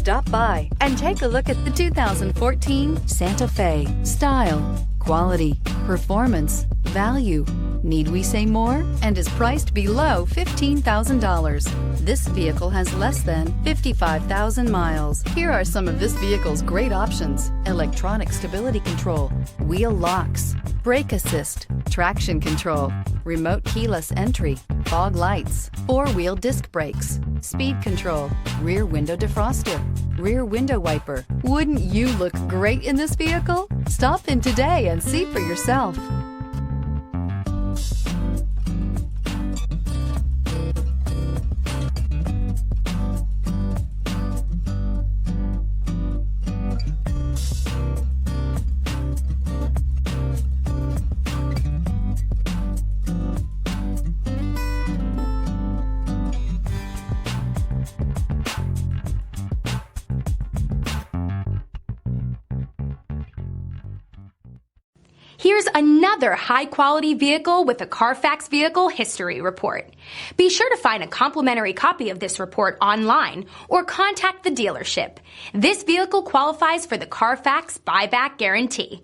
Stop by and take a look at the 2014 Santa Fe. Style, quality, performance, value. Need we say more? And is priced below $15,000. This vehicle has less than 55,000 miles. Here are some of this vehicle's great options: electronic stability control, wheel locks, brake assist, traction control, remote keyless entry, fog lights, four-wheel disc brakes, speed control, rear window defroster, rear window wiper. Wouldn't you look great in this vehicle? Stop in today and see for yourself. Here's another high-quality vehicle with a Carfax Vehicle History Report. Be sure to find a complimentary copy of this report online or contact the dealership. This vehicle qualifies for the Carfax Buyback Guarantee.